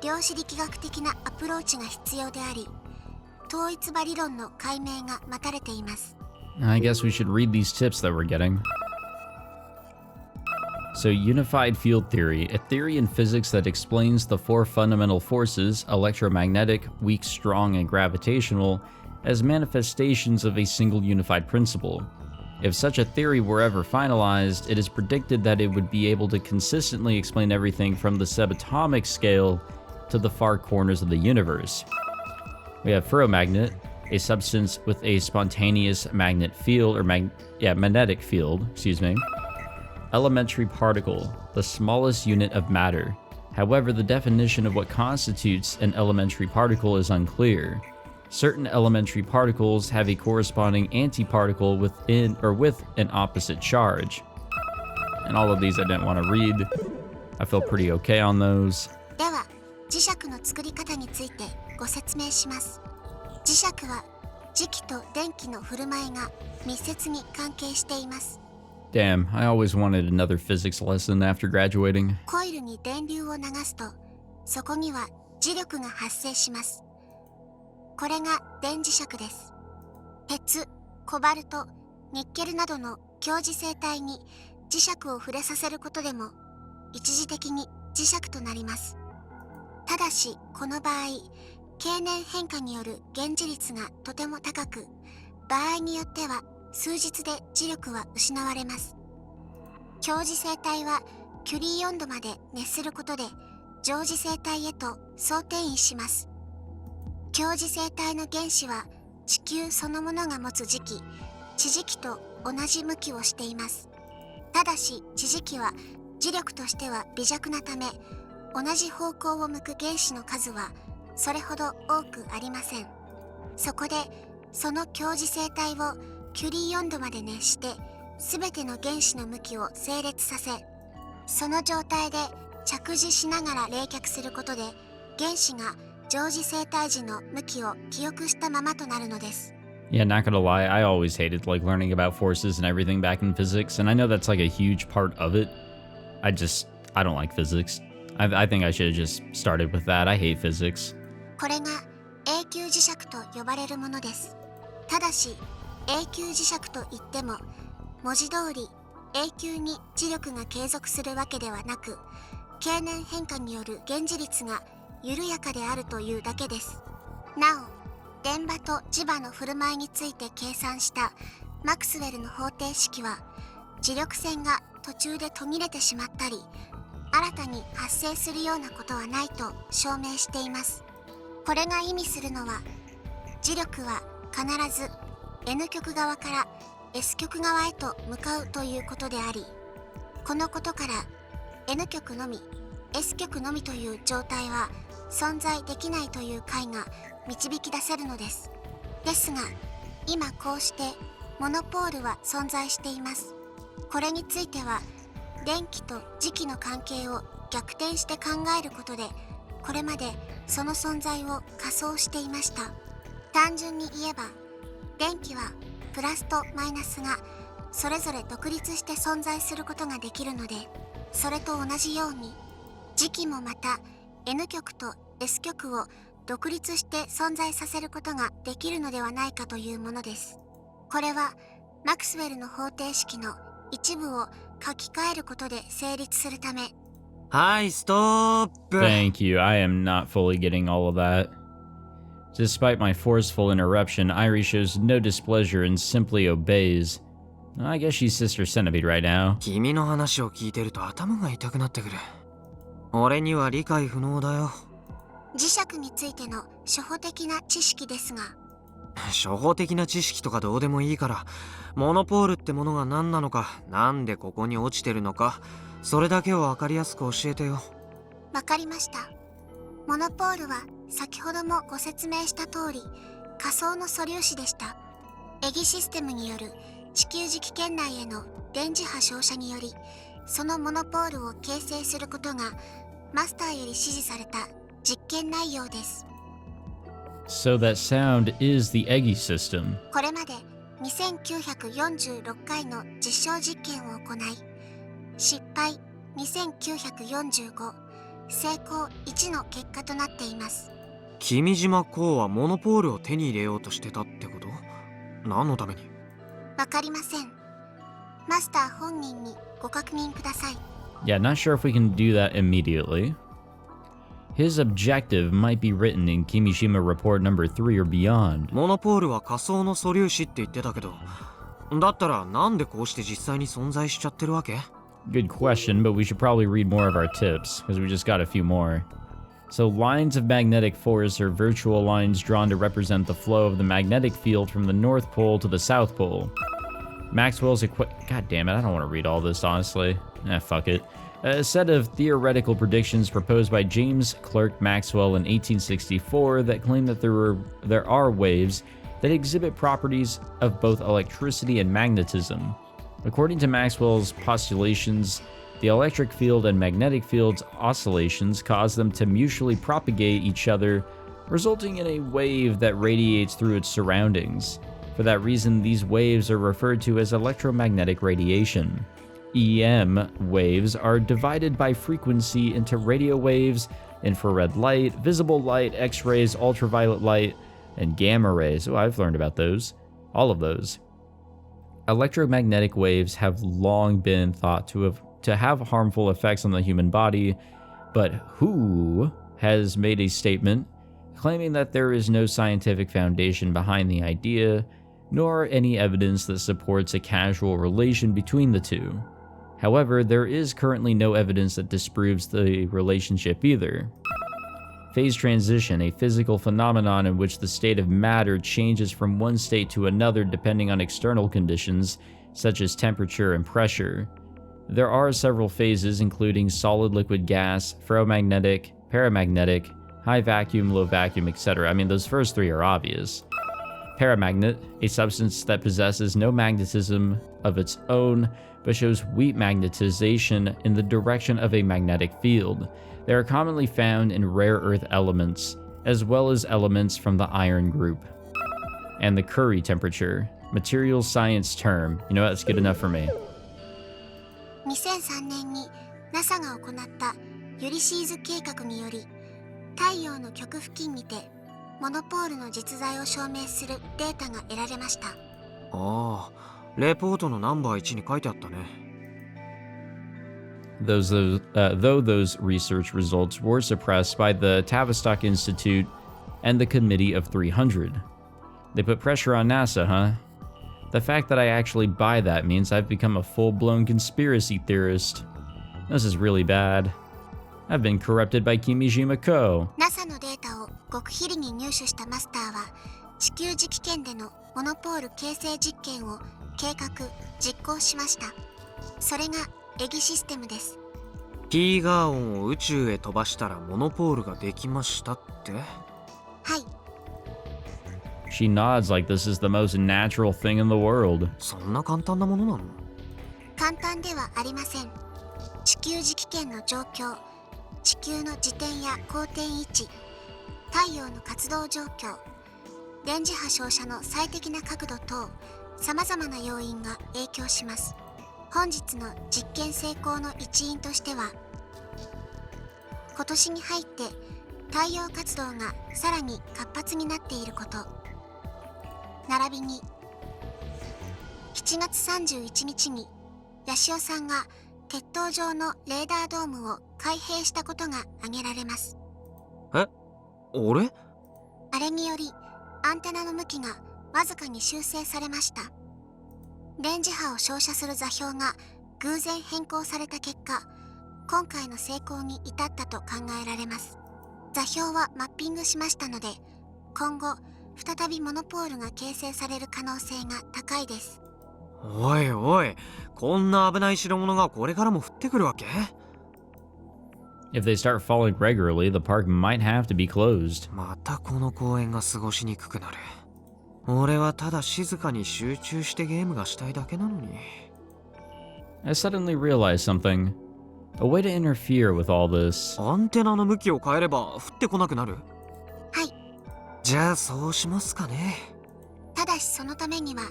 量子力学的なアプローチが必要であり、統一場理論の解明が待たれています。I guess we should read these tips that we're getting. So, unified field theory, a theory in physics that explains the 4 fundamental forces, electromagnetic, weak, strong, and gravitational, as manifestations of a single unified principle. If such a theory were ever finalized, it is predicted that it would be able to consistently explain everything from the subatomic scale to the far corners of the universe. We have ferromagnet, a substance with a spontaneous magnet field, or magnetic field, Elementary particle, the smallest unit of matter. However, the definition of what constitutes an elementary particle is unclear. Certain elementary particles have a corresponding antiparticle within or with an opposite charge. And all of these I didn't want to read. I feel pretty okay on those. では、磁石の作り方についてご説明します。磁石は磁気と電気の振る舞いが密接に関係しています。Damn, I always wanted another physics lesson after graduating. コイルに電流を流すと、そこには磁力が発生します。これが電磁石です。鉄、コバルト、ニッケルなどの強磁性体に磁石を触れさせることでも一時的に磁石となります。ただし、この場合、経年変化による減磁率がとても高く、場合によっては数日で磁力は失われます。強磁性体はキュリー温度まで熱することで常磁性体へと相転移します。強磁性体の原子は地球そのものが持つ磁気、地磁気と同じ向きをしています。ただし、地磁気は磁力としては微弱なため、同じ方向を向く原子の数はそれほど多くありません。そこで、その強磁性体をキュリー温度まで熱して、すべての原子の向きを整列させ、その状態で着磁しながら冷却することで、原子が常時生体時の向きを記憶したままとなるのです。Yeah, not gonna lie, I always hated like learning about forces and everything back in physics, and I know that's like a huge part of it. I don't like physics. I think I should have just started with that. I hate physics. これが永久磁石と呼ばれるものです。ただし、永久磁石といっても、文字通り永久に磁力が継続するわけではなく、経年変化による減磁率が緩やかであるというだけです。なお、電場と磁場の振る舞いについて計算したマクスウェルの方程式は、磁力線が途中で途切れてしまったり、新たに発生するようなことはないと証明しています。これが意味するのは、磁力は必ず N 極側から S 極側へと向かうということであり、このことから N 極のみ S 極のみという状態は存在できないという解が導き出せるのです。ですが、今こうしてモノポールは存在しています。これについては、電気と磁気の関係を逆転して考えることで、これまでその存在を仮想していました。単純に言えば、電気はプラスとマイナスがそれぞれ独立して存在することができるので、それと同じように、磁気もまた N 極と S 極を独立して存在させることができるのではないかというものです。これはマクスウェルの方程式の一部を書き換えることで成立するため。はい、ストップ。 Thank you. I am not fully getting all of that. Despite my forceful interruption, Irie shows no displeasure and simply obeys. I guess she's Sister Centipede right now. 君の話を聞いてると頭が痛くなってくる。俺には理解不能だよ。磁石についての初歩的な知識ですが。初歩的な知識とかどうでもいいから、モノポールってものが何なのか、なんでここに落ちてるのか、それだけを分かりやすく教えてよ。わかりました。モノポールは先ほどもご説明した通り、仮想の素粒子でした。エギシステムによる地球磁気圏内への電磁波照射により、そのモノポールを形成することがマスターより指示された実験内容です。So that sound is the Eggy system. これまで2946回の実証実験を行い、失敗2945、成功1の結果となっています。君島公はモノポールを手に入れようとしてたってこと？何のために？わかりません。マスター本人にご確認ください。Yeah, not sure if we can do that immediately. His objective might be written in Kimijima Report number 3 or beyond. モノポールは仮想の素粒子って言ってたけど、だったらなんでこうして実際に存在しちゃってるわけ？ Good question, but we should probably read more of our tips, because we just got a few more. So lines of magnetic force are virtual lines drawn to represent the flow of the magnetic field from the North Pole to the South Pole. Maxwell's God damn it, I don't want to read all this, honestly. Fuck it. A set of theoretical predictions proposed by James Clerk Maxwell in 1864 that claim that there are waves that exhibit properties of both electricity and magnetism. According to Maxwell's postulations, the electric field and magnetic field's oscillations cause them to mutually propagate each other, resulting in a wave that radiates through its surroundings. For that reason, these waves are referred to as electromagnetic radiation. EM waves are divided by frequency into radio waves, infrared light, visible light, X-rays, ultraviolet light, and gamma rays. Oh, I've learned about those. All of those. Electromagnetic waves have long been thought to have harmful effects on the human body, but WHO has made a statement claiming that there is no scientific foundation behind the idea, nor any evidence that supports a causal relation between the two. However, there is currently no evidence that disproves the relationship either. Phase transition, a physical phenomenon in which the state of matter changes from one state to another depending on external conditions, such as temperature and pressure. There are several phases, including solid, liquid, gas, ferromagnetic, paramagnetic, high vacuum, low vacuum, etc. I mean, those first three are obvious. Paramagnet, a substance that possesses no magnetism of its own, but shows weak magnetization in the direction of a magnetic field. They are commonly found in rare earth elements, as well as elements from the iron group. And the Curie temperature, materials science term. You know what, that's good enough for me. 2003年に NASA が行ったユリシーズ計画により、太陽の極付近にてモノポールの実在を証明するデータが得られました。ああ、レポートのナンバー1に書いてあったね。Though those research results were suppressed by the Tavistock Institute and the Committee of 300. They put pressure on NASA, huh? The fact that I actually buy that means I've become a full-blown conspiracy theorist. This is really bad. I've been corrupted by Kimijima Co. NASA のデータを極秘裏に入手したマスターは、地球磁気圏でのモノポール形成実験を計画・実行しました。それがエギシステムです。ティーガーオンを宇宙へ飛ばしたらモノポールができましたって？はい。She nods like this is the most natural thing in the world. そんな簡単なものなの？簡単ではありません。地球磁気圏の状況、地球の自転や公転位置、太陽の活動状況、電磁波照射の最適な角度等、様々な要因が影響します。本日の実験成功の一因としては、今年に入って太陽活動がさらに活発になっていること、並びに7月31日にヤシオさんが鉄塔上のレーダードームを開閉したことが挙げられます。え？俺？あれによりアンテナの向きがわずかに修正されました。電磁波を照射する座標が偶然変更された結果、今回の成功に至ったと考えられます。座標はマッピングしましたので、今後再びモノポールが形成される可能性が高いです。おいおい、こんな危ない代物がこれからも降ってくるわけ？ If they start falling regularly, the park might have to be closed. またこの公園が過ごしにくくなる。俺はただ静かに集中してゲームがしたいだけなのに。I suddenly realized something. A way to interfere with all this. アンテナの向きを変えれば降ってこなくなる？はい。じゃあそうしますかね。ただしそのためには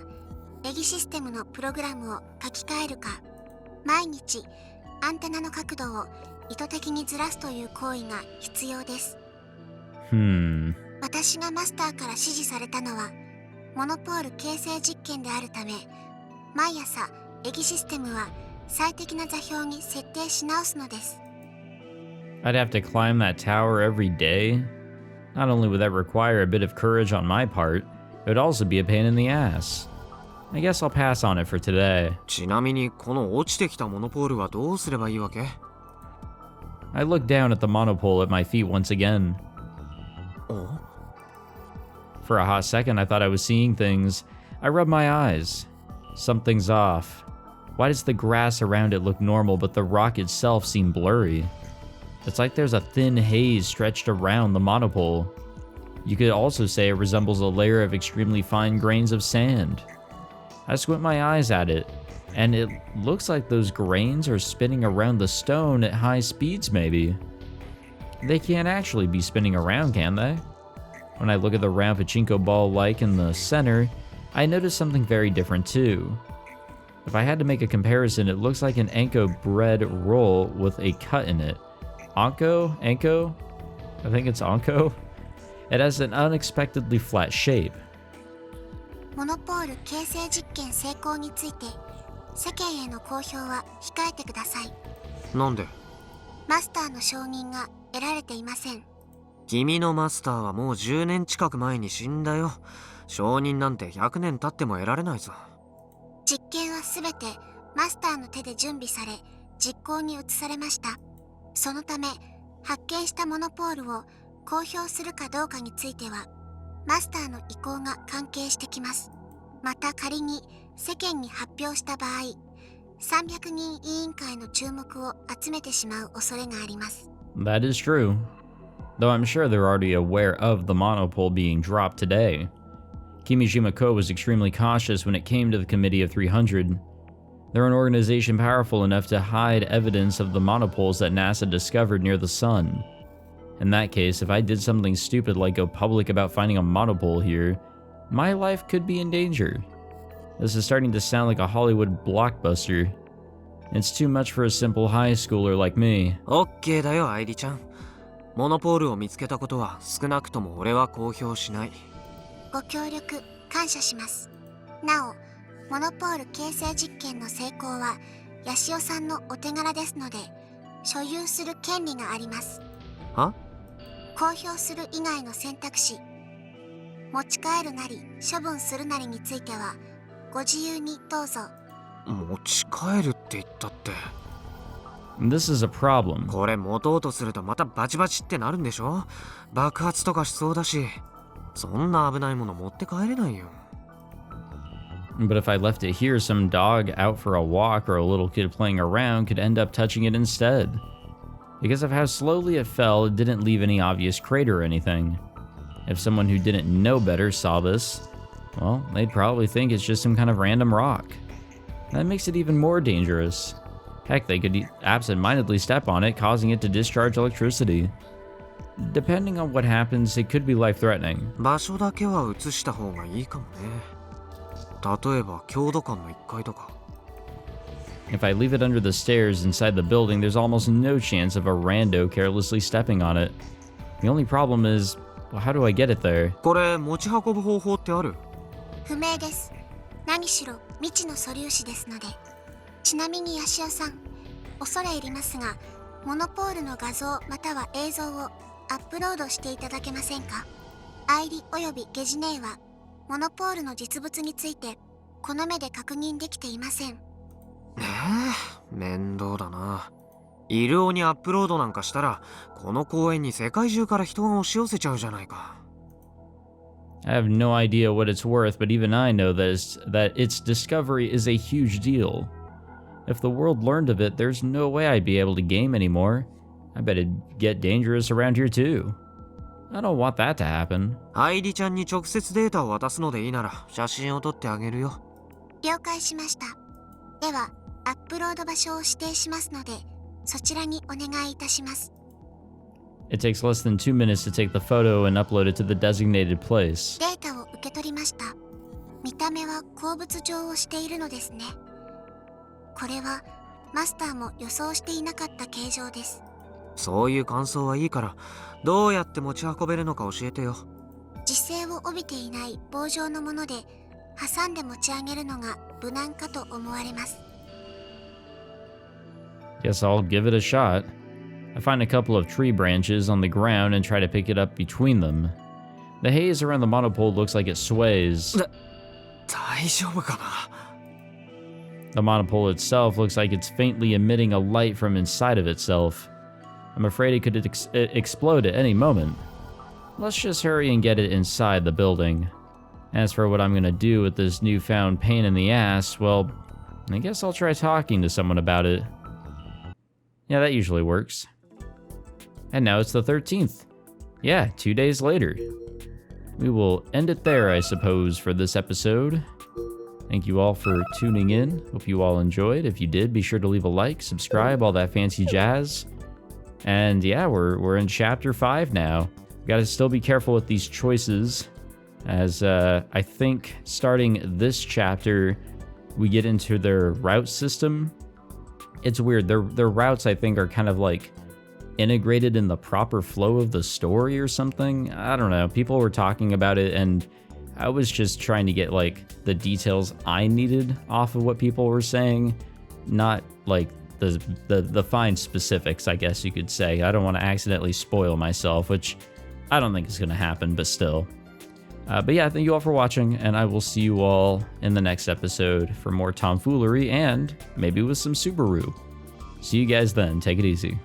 エギシステムのプログラムを書き換えるか、毎日アンテナの角度を意図的にずらすという行為が必要です。私がマスターから指示されたのはモノポール形成実験であるため、毎朝エギシステムは最適な座標に設定し直すのです。I'd have to climb that tower every day? Not only would that require a bit of courage on my part, it would also be a pain in the ass. I guess I'll pass on it for today. ちなみにこの落ちてきたモノポールはどうすればいいわけ？ I looked down at the monopole at my feet once again. お？ For a hot second, I thought I was seeing things. I rubbed my eyes. Something's off. Why does the grass around it look normal, but the rock itself seem blurry? It's like there's a thin haze stretched around the monopole. You could also say it resembles a layer of extremely fine grains of sand. I squint my eyes at it, and it looks like those grains are spinning around the stone at high speeds, maybe. They can't actually be spinning around, can they? When I look at the round pachinko ball like in the center, I notice something very different too. If I had to make a comparison, it looks like an Anko bread roll with a cut in it. Anko? I think it's Anko. It has an unexpectedly flat shape. モノポール形成実験成功について世間への公表は控えてください。なんで？マスターの承認が得られていません。君のマスターはもう10年近く前に死んだよ。承認なんて100年経っても得られないぞ。実験はすべてマスターの手で準備され実行に移されました。そのため発見したモノポールを公表するかどうかについてはマスターの意向が関係してきます。また仮に世間に発表した場合、300人委員会の注目を集めてしまう恐れがあります。That is true. Though I'm sure they're already aware of the monopole being dropped today. Kimijima Co. was extremely cautious when it came to the Committee of 300. They're an organization powerful enough to hide evidence of the monopoles that NASA discovered near the sun. In that case, if I did something stupid like go public about finding a monopole here, my life could be in danger. This is starting to sound like a Hollywood blockbuster. It's too much for a simple high schooler like me. オッケーだよ、愛梨ちゃん。モノポールを見つけたことは少なくとも俺は公表しない。ご協力感謝します。なお、モノポール形成実験の成功はヤシオさんのお手柄ですので、所有する権利があります。は？公表する以外の選択肢、持ち帰るなり処分するなりについてはご自由にどうぞ。持ち帰るって言ったって。 This is a problem. これ持とうとするとまたバチバチってなるんでしょ。爆発とかしそうだし、そんな危ないもの持って帰れないよ。 But if I left it here, some dog out for a walk or a little kid playing around could end up touching it instead. Because of how slowly it fell, it didn't leave any obvious crater or anything. If someone who didn't know better saw this, well, they'd probably think it's just some kind of random rock. That makes it even more dangerous. Heck, they could absentmindedly step on it, causing it to discharge electricity. Depending on what happens, it could be life-threatening. 場所だけは移した方がいいかもね。例えば郷土館の1階とか。 If I leave it under the stairs inside the building, there's almost no chance of a rando carelessly stepping on it. The only problem is, well, how do I get it there? これ持ち運ぶ方法ってある？不明です。何しろ未知の素粒子ですので。ちなみにヤシオさん、恐れ入りますが、モノポールの画像または映像をアップロードしていただけませんか？IDおよびゲジネイはモノポールの実物についてこの目で確認できていません。面倒だな。医療にアップロードなんかしたら、この公園に世界中から人が押し寄せちゃうじゃないか。 I have no idea what it's worth, but even I know that its discovery is a huge deal. If the world learned of it, there's no way I'd be able to game anymore. I bet it'd get dangerous around here too. I don't want that to happen. アイリちゃんに直接データを渡すのでいいなら、写真を撮ってあげるよ。了解しました。では、アップロード場所を指定しますので、そちらにお願いいたします。It takes less than 2 minutes to take the photo and upload it to the designated place. データを受け取りました。見た目は鉱物状をしているのですね。これはマスターも予想していなかった形状です。そういう感想はいいから、どうやって持ち運べるのか教えてよ。磁性を帯びていない棒状のもので、挟んで持ち上げるのが無難かと思われます。Guess I'll give it a shot. I find a couple of tree branches on the ground and try to pick it up between them. The haze around the monopole looks like it sways. 大丈夫かな？ The monopole itself looks like it's faintly emitting a light from inside of itself. I'm afraid it could explode at any moment. Let's just hurry and get it inside the building. As for what I'm gonna do with this newfound pain in the ass, well, I guess I'll try talking to someone about it. Yeah, that usually works. And now it's the 13th. Yeah, 2 days later. We will end it there, I suppose, for this episode. Thank you all for tuning in. Hope you all enjoyed. If you did, be sure to leave a like, subscribe, all that fancy jazz. And yeah, we're in chapter 5 now. Gotta still be careful with these choices, as I think starting this chapter, we get into their route system. It's weird. Their routes, I think, are kind of like integrated in the proper flow of the story or something. I don't know. People were talking about it, and I was just trying to get like the details I needed off of what people were saying, not like the fine specifics, I guess you could say. I don't want to accidentally spoil myself, which I don't think is going to happen, but still. But yeah, thank you all for watching, and I will see you all in the next episode for more tomfoolery and maybe with some Subaru. See you guys then. Take it easy.